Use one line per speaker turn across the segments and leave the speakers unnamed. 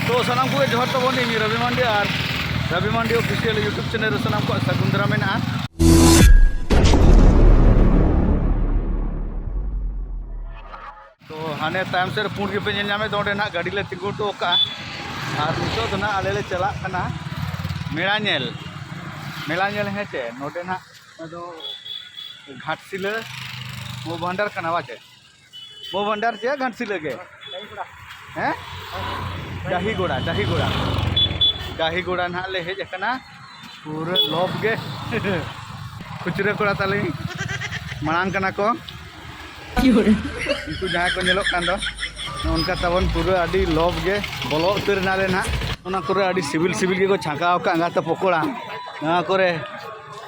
तो सनाम को जोहर तबन इन रवि मांडी और रवि मांडी ऑफिशियल यूट्यूब चैनल सनाम को सगुंदरा मेना। तो हाने टाइम से पुण के पे नामे तो ना गाड़ी ले तिगु तो का और नितो तो ना आले ले चला कना मेला नेल हेचे नोडे ना तो घाटसिला मो भंडार कना वाचे मो भंडार से घाटसिला के हैं दाही गोड़ा ना ले हेज कना पूरा लोभ गे खुचरे कोड़ा ताले मांग कना को इनको जहाँ को नेलो कान दो उनका तबन पूरा अड़ी लोभ गे बोलो उतर नाले ना उना करे अड़ी सिविल के को छाकाव का अंगा तो पकोड़ा ना करे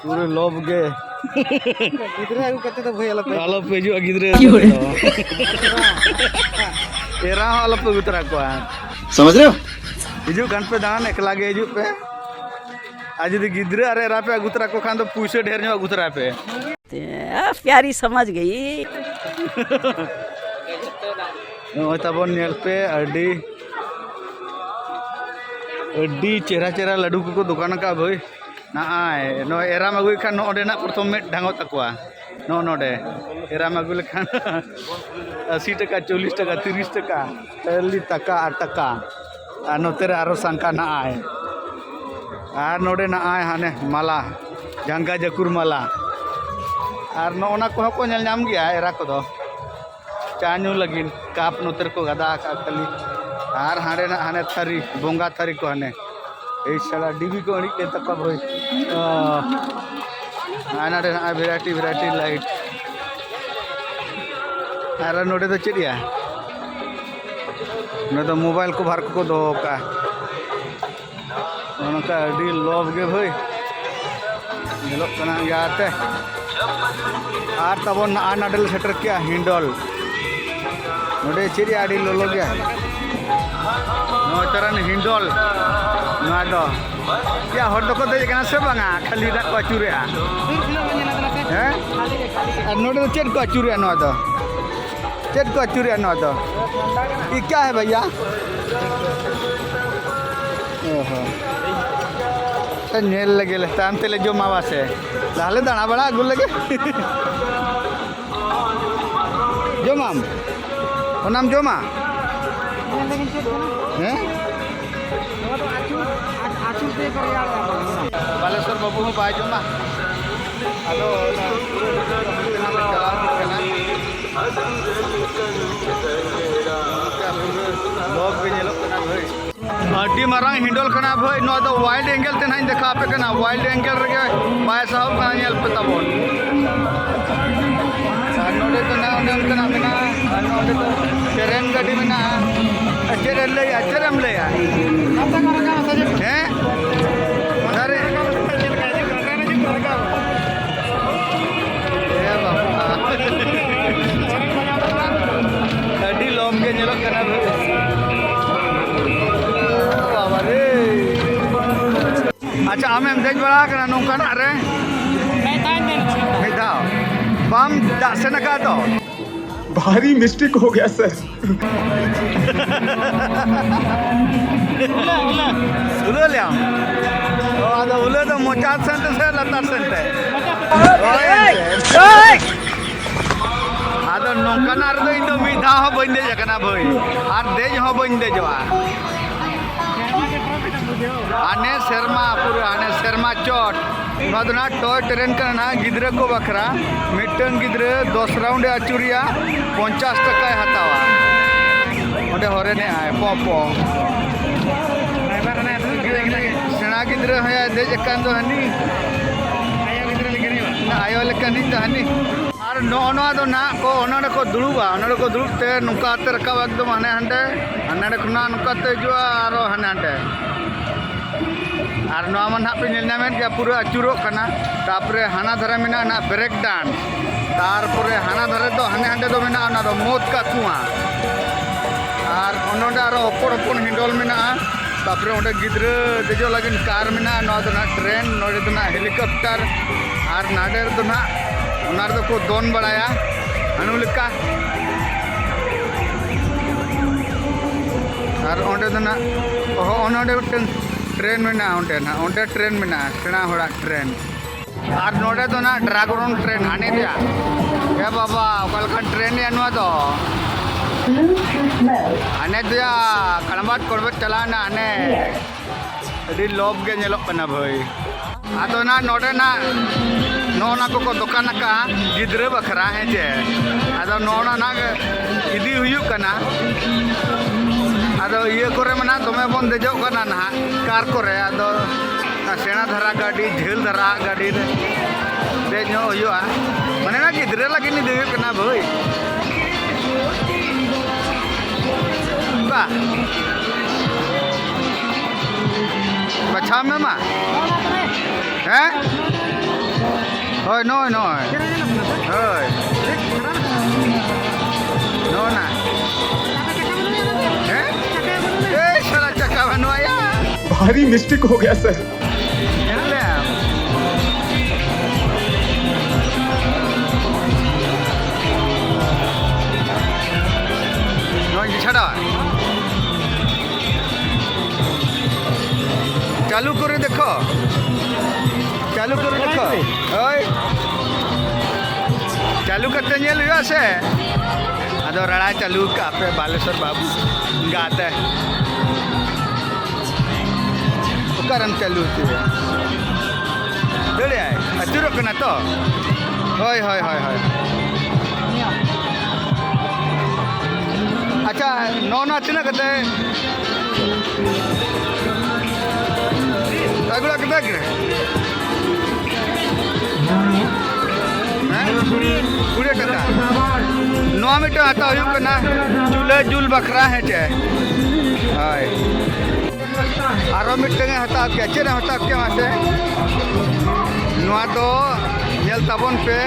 पूरे लोभ गे गिद्रे आगु कते तो भय आलो पे जो गिद्रे एरा आलो पे उतरा को समझ रहे हो हिजु गान पे दान एकला गे हिजु पे आज यदि गिद्रे अरे एरा पे अगुतरा को खान तो पूछे ढेर नो अगुतरा पे
प्यारी समझ गई
तबन नेल पे अड्डी चेहरा लड्डू को दुकान का भाई ना नो एराम अगुई खान नोडे ना प्रथम में ढांगो तकवा नोडे एराम अगुई लेखान 80 टका 40 टका 30 टका 40 टका 8 टका और नोतेरे आरो संका ना और नोडे ना हाने माला जंगा जकुर माला और नोना को को नेल नाम गया एरा को दो चानू लगिन काप नोतर को गदा का खाली और हाने ना हाने थारी बोंगा थारी को हाने ए साला डीबी को अड़ी के तक भाई आना रे वैरायटी लाइट और नोडे तो चेडिया न तो मोबाइल को बाहर को दो का उनका अड़ी लोभ गे भाई नेलोक कना याते और तबन ना नाडल सेटर क्या हिंडल नोडे चेडिया अड़ी लोलो गया नो तरन हिंडल ना दो क्या हर दो को दे कना से बांगा खाली दा को चुरे हैं और नोडे चेड को चुरे नो दो चेड को चुरे नो दो ये क्या है भैया ओहो नेल लगे टाइम तेले जो मावा से लाले दाना बड़ा गुल लगे जो माम नाम जो मा हैं बालेश्वर बाबू हो बाय जो मा हेलो लोग भी ये लोग कना भाई अड्डी मारांग हिंडल कना भाई नो तो वाइल्ड एंगल ते नाइन देखा पे कना वाइल्ड एंगल रगे बाय साहब कना नेल पे तबन नोडे तो ना कना मेना नोडे तो ट्रेन गाड़ी मेना अचेरम ले हैं अरे अड्डी लोम के नेलो कना अच्छा हमें देख बड़ा करना नौकान अरे मिठाओ बम दासे न का तो
भारी मिस्टेक हो गया सर
उले ले आदो उले तो मोचा सेंट से लता सेंट आदो नौकान अरे तो इन तो मिठा हो बंदे जकना भाई और देज हो बंदे जवा आने शर्मा पूरा आने शर्मा चोट ना टॉय ट्रेन करना गिद्रे को बखरा मिटन गिद्रे 10 राउंड अचुरिया 50 टका हतावा ओडे हरे ने आए पोपो सेना गिद्रे है दे जकान दो हनी आयो लेकनी तो हनी और नोना दो ना को ओनडे को दुड़ुबते नुका ते रका एकदम हाने हंडे खुना नुका ते जो आरो हाने हंडे और नवा मन पे नामेन गया पूरा अचुरो कना तापरे हाना धरे मेना ना ब्रेक डांस तारपरे हाना धरे तो हाने हांडे दो मेना ना दो मौत का कुआं और ओनोडे आरो ओपन हिंडल मेना तापरे ओंडे गिद्रे देजो लगिन कार मेना ना दो ना ट्रेन नोडे दो ना हेलीकॉप्टर और नाडे दो ना उनार दो को दोन बड़ाया अनु लेका और ओंडे दो ना ओनोडे मिटन ट्रेन में ओंडे ना ओंडे ट्रेन में सेना होड़ा ट्रेन और नोडे दो ना ड्रैगन ट्रेन आने दिया ए बाबा ओकलकन ट्रेन या नुआ दो आने दिया कलमात कोरबत चलाना आने अभी लोब के नेलोक कना भाई आतो ना नोडे ना नोना को दुकान का गिद्रे बखरा है जे आदो नोना ना इदी हुयु कना आदो ये करे मना तमे बन देजो कना ना कार करे आदो सेना धरा गाड़ी झेल धरा गाड़ी रे देजो हुयुआ माने ना गिद्रे लगी नि देयो कना भाई बा बच्चा में मा हैं होय नोय नोय होय नो ना हैं ए साला चक्का बनवाया
भारी मिस्टेक हो गया सर
नोय छड़ा चालू करे देखो ओय चालू करते नेल हुआ से आदो रड़ा चालू का पे बालेश्वर बाबू गाते ओकरम चालू थी दड़े आए अचुरो कना तो होय होय होय होय अच्छा नौना तिना कते अगला कितना करे पूरे टका नौ मीटर आता हुई कना चूल्हे जुल बखरा है चे हाय आरो मिटंगे हता के चेरे हता के मासे नोआ दो नेल ताबन पे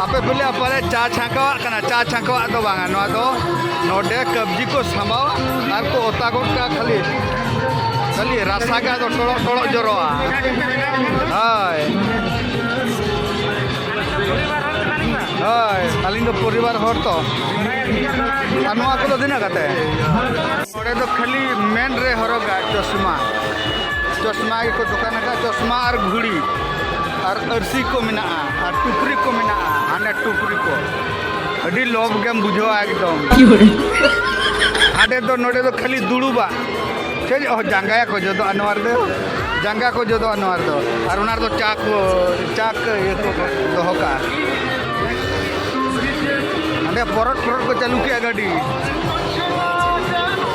आपे बोले अपरे चा छांकवा कना चा छांकवा दो बांगा नोआ दो नोडे कब्जी को समाओ आर को ओता को का खाली रास्ता का तो टोड़ो जरोआ हाय हाय अलिंग दो परिवार हर तो अनुआ को दिना कते ओडे तो खाली मेन रे हरोगा चश्मा को दुकान का चश्मा और घुड़ी और अरसी को मिना और टुकरी को मिना आने टुकरी को अडी लोभ के बुझो एकदम आडे तो नोडे तो खाली दुड़ुबा जांगा को जो अनवर दो जांगा को जो अनवर दो और उनार दो चाक ये को दोहो का अरे परट को चालू किया गाड़ी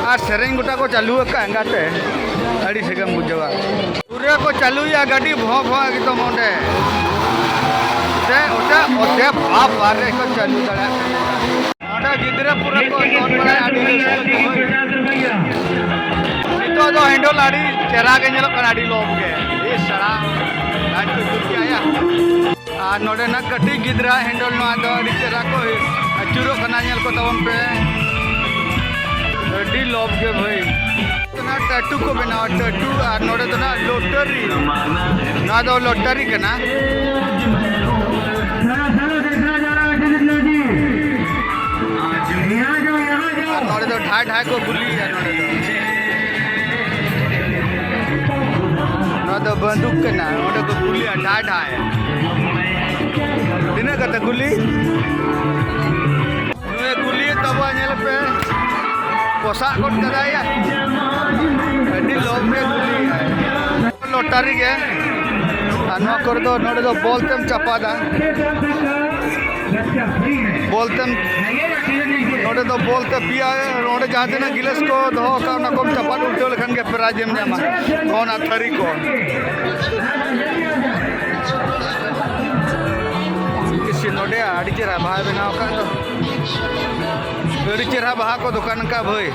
और सेरेंग गोटा को चालू का अंगाते अड़ी सेगम बुझवा पूरे को चालू या गाड़ी भो एकदम ओंडे से ओटा ओटे बाप बारे को चालू दड़ा ओटा गिदरे पूरा को नोट बड़ा आड़ी तो हैंडल आड़ी चेरा के नेलो कनाडी लोग के ये सड़ा आज तो कुछ आया आ नोडे ना कटी गिदरा हैंडल नो आदो आड़ी चेरा को अचुरो कना नेल को तवन पे अडी लोग के भाई तो ना टैटू को बनाओ टैटू आ नोडे तो ना लोटरी ना दो लोटरी कना नोडे तो ढाई को गुली है नोडे तो बंदूक कना ओडे को गुली ढाई दिने कते गुली नुए गुली तब नेल पे पोसा कोट कदाया अडी लोग के गुली लोटारी के अनवा कर दो नोडे तो बोलतेम चपादा बोलतेम नोडे तो बोलते पिया नोडे जहाँ तना गिलास को दो का ना कोम चपाद उल्टे लेखन के प्राइज में जामा कोना थरी को किसी नोडे आड़ी चेरा भाई बनाओ का तो आड़ी चेरा बाहा को दुकान का भाई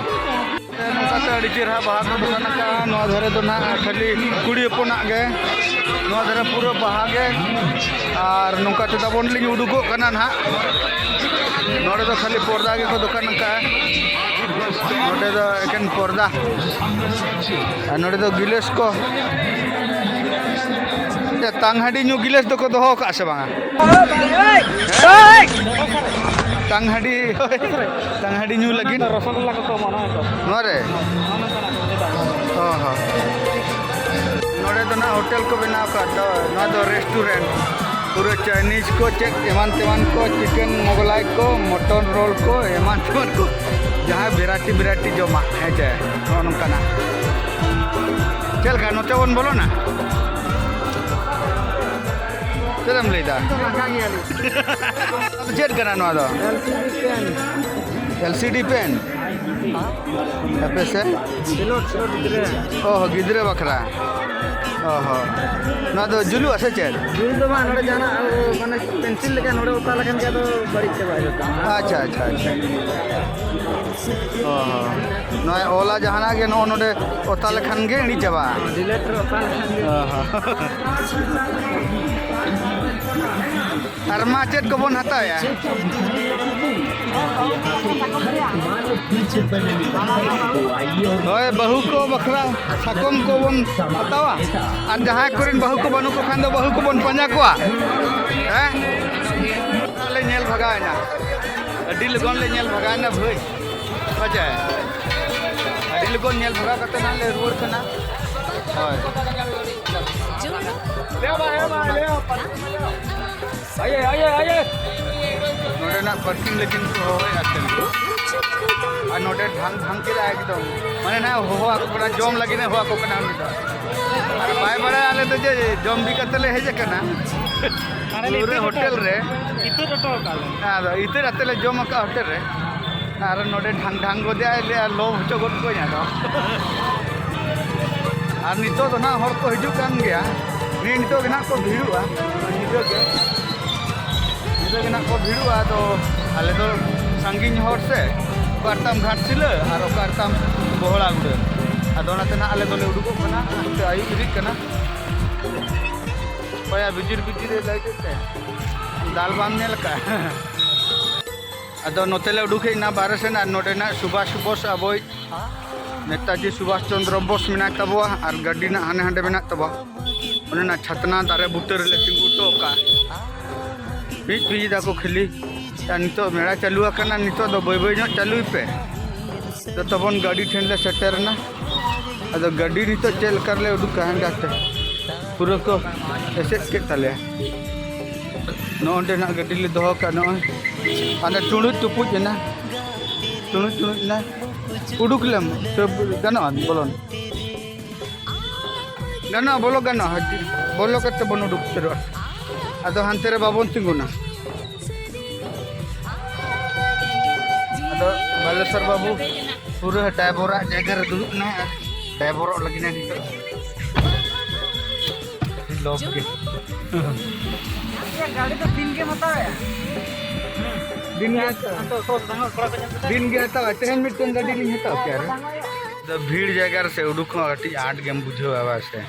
नौका आड़ी चेरा बाहा को दुकान का नौ धरे तो ना खाली कुड़ी अपना गे नौ धरे पूरा बाहा गे और नौका तो तबन लिंग उडुको कना ना नोडे तो खाली पर्दा के को दुकान का नोडे तो एकन पर्दा नोडे तो गिलास को तांगहाडी न्यू गिलास तो को दोहो का से बांगा टांगहाड़ी टांगहाड़ी न्यू लगी
रसगुल्ला को मना है तो
नोरे हाँ नोरे तो ना होटल को बनाव का तो रेस्टोरेंट पूरा चाइनीज को चेक एमान तेमान को चिकन मोगलाई को मटन रोल को एमान तेमान को जहाँ वेराइटी वेराइटी जो मा है जे नोनकाना चल का नोते बन बोलो ना चलम लेदा चेक करा नो आदो LCD पेन apa sih?
Silot gidre.
Oh, gidre bakra. Oh, nah do julu asa cer?
Julu to mah node jana mane pencil lekan node uta lekan kya to bari chaba jata.
Acha. Oh, nah ola jahana ke no node uta lekan ge ini chaba.
Delete uta lekan ge.
Arma cer kebun hata ya? ओए बहू को बखरा सकम को बन बतावा और जहाँ कोरिन बहू को बनू को खान दो बहू को बन पंजा को हैं ले नेल भगाए ना अड्डी लगन ले नेल भगाए ना भाई बचा है अड्डी लगन नेल भगा करते ना ले रोड करना ओए ले आइए नोडे ना पार्किंग लेकिन हो आते और नोडे ढंग के एकदम माने ना हो को बड़ा जॉम लगी ना हो को कना और बाय बड़ा आले तो जे जॉम भी कतले है जे कना पूरे होटल रे
Itu to kale.
हां इते रातले जॉम का होटल रे और नोडे ढंग को दे ले लो हचो गट को या दो और नितो तो ना हर को हिजु कान गया नितो के ना को भीड़ुआ नितो के ना को भीड़ुआ तो आले तो संगीन हर से कारताम घाटसिला और कारताम बोहड़ा गुड़े अदोनाते ना आले दोले उडुको कना ते आयु इरिक कना पया बिजिर लाइते दाल बाम नेल का अदो नोतेले उडुके ना बारे से ना नोडे ना सुभाष बोस अबोय नेताजी सुभाष चंद्र बोस मिना तबवा और गाड़ी ना हाने हांडे मिना तबवा ओने ना छतना दारे बुटर ले तिंगुटो का बीच को खिली नितो मेड़ा चालू करना नितो दो बय चालू पे तो तबन गाड़ी ठेन ले सेटरना अदो गाड़ी नितो चल कर ले उडुक हंगाते पूरा को एसेट के तले नोंडे ना गाड़ी ले दोह का नो आने टुणु टुपुज ना टुणु ना उडुक लेम तो गनो बोलन गनो बोलो गनो बोलो करते बन उडुक तेरो अदो हानते रे बाबन तिंगुना अदो बालेश्वर बाबू पूरा टाइबोरा जगह रे दुड़ुब ना टाइबोरो लगी ना नितो लोग के
गाड़ी तो दिन के मत है
दिन के दिन के तो तेहन मिटन गाड़ी लिन हता क्या रे तो भीड़ जगह से उडुक अटी 8 गेम बुझो आवा से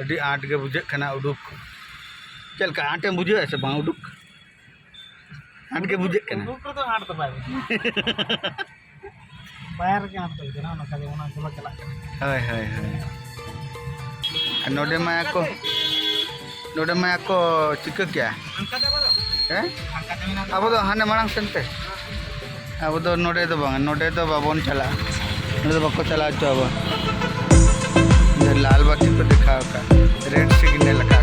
अडी 8 के बुझे खाना उडुक चल का 8 बुझे ऐसे बा उडुक 8 के बुझे खाना
उडुक तो 8 तो पाए पैर के 8 तो ना ना खाली ओना चला चला
हाय नोडे माया को चिका क्या हैं अब तो हाने मांग सेंते अब तो नोडे तो बाबन चला नोडे तो बको चला जो अब लाल बत्ती को दिखाओ का रेड सिग्नल का